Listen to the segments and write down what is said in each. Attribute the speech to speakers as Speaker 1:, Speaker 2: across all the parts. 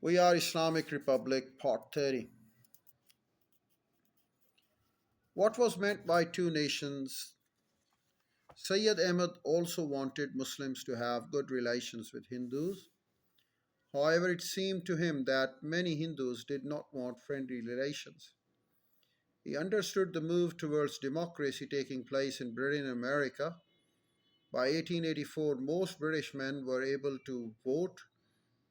Speaker 1: We are Islamic Republic, Part 30. What was meant by two nations? Sayyid Ahmed also wanted Muslims to have good relations with Hindus. However, it seemed to him that many Hindus did not want friendly relations. He understood the move towards democracy taking place in Britain and America. By 1884, most British men were able to vote,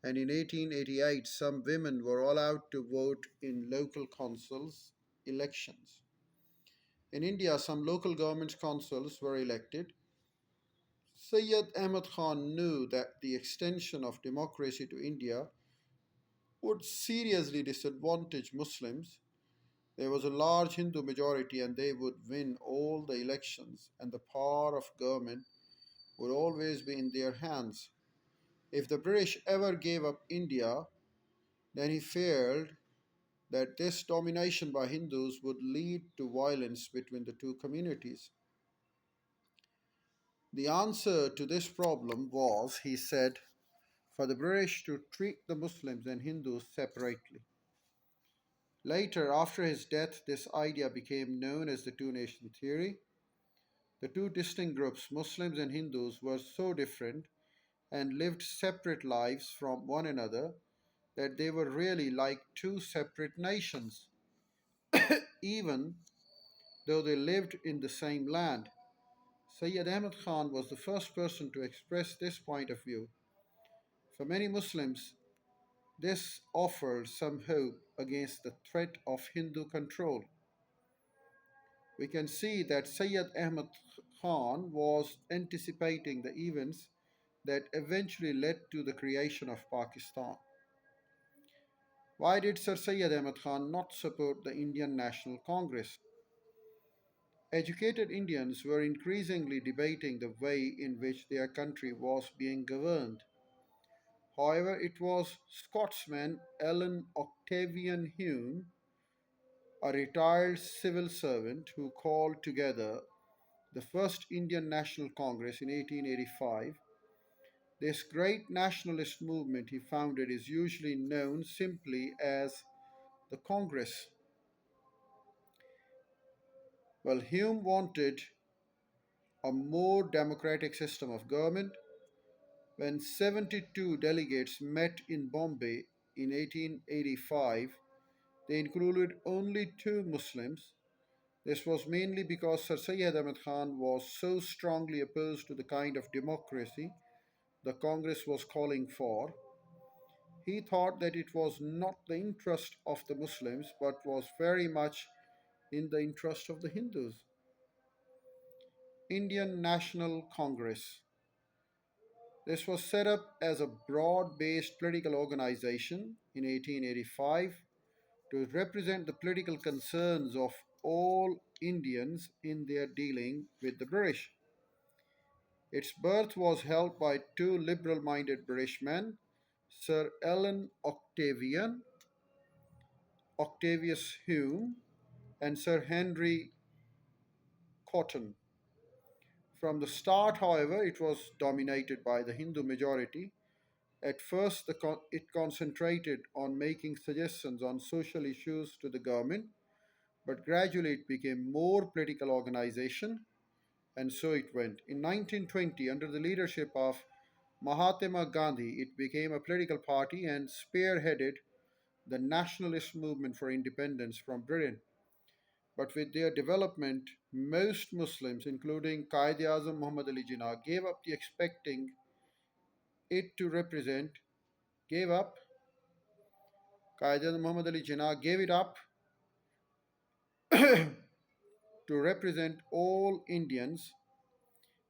Speaker 1: and in 1888, some women were allowed to vote in local councils elections. In India, some local government councils were elected. Sayyid Ahmad Khan knew that the extension of democracy to India would seriously disadvantage Muslims. There was a large Hindu majority and they would win all the elections, and the power of government would always be in their hands. If the British ever gave up India, then he feared that this domination by Hindus would lead to violence between the two communities. The answer to this problem was, he said, for the British to treat the Muslims and Hindus separately. Later, after his death, this idea became known as the two nation theory. The two distinct groups, Muslims and Hindus, were so different and lived separate lives from one another that they were really like two separate nations, even though they lived in the same land. Sayyid Ahmad Khan was the first person to express this point of view. For many Muslims, this offered some hope against the threat of Hindu control. We can see that Sayyid Ahmad Khan was anticipating the events that eventually led to the creation of Pakistan. Why did Sir Sayyid Ahmad Khan not support the Indian National Congress? Educated Indians were increasingly debating the way in which their country was being governed. However, it was Scotsman Alan Octavian Hume, a retired civil servant, who called together the first Indian National Congress in 1885. This great nationalist movement he founded is usually known simply as the Congress. Well, Hume wanted a more democratic system of government. When 72 delegates met in Bombay in 1885, they included only two Muslims. This was mainly because Sir Syed Ahmad Khan was so strongly opposed to the kind of democracy the Congress was calling for. He thought that it was not the interest of the Muslims but was very much in the interest of the Hindus. Indian National Congress. This was set up as a broad based political organization in 1885 to represent the political concerns of all Indians in their dealing with the British. Its birth was held by two liberal minded British men, Sir Alan Octavius Hume, and Sir Henry Cotton. From the start, however, it was dominated by the Hindu majority. At first, it concentrated on making suggestions on social issues to the government, but gradually it became more political organization, and so it went. In 1920, under the leadership of Mahatma Gandhi, it became a political party and spearheaded the nationalist movement for independence from Britain. But with their development, most Muslims, including Qaid-e-Azam Muhammad Ali Jinnah, it to represent, gave up, Qaid-e-Azam Muhammad Ali Jinnah gave it up to represent all Indians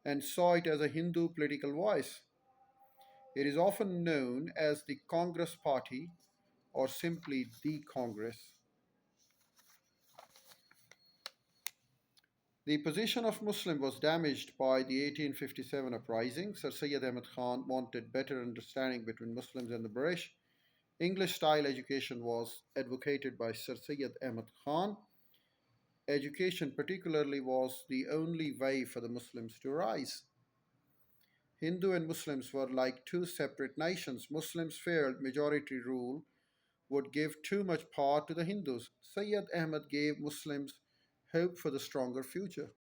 Speaker 1: and saw it as a Hindu political voice. It is often known as the Congress Party or simply the Congress. The position of Muslim was damaged by the 1857 uprising. Sir Syed Ahmad Khan wanted better understanding between Muslims and the British. English style education was advocated by Sir Syed Ahmad Khan. Education, particularly, was the only way for the Muslims to rise. Hindu and Muslims were like two separate nations. Muslims feared majority rule would give too much power to the Hindus. Sayyid Ahmad gave Muslims hope for the stronger future.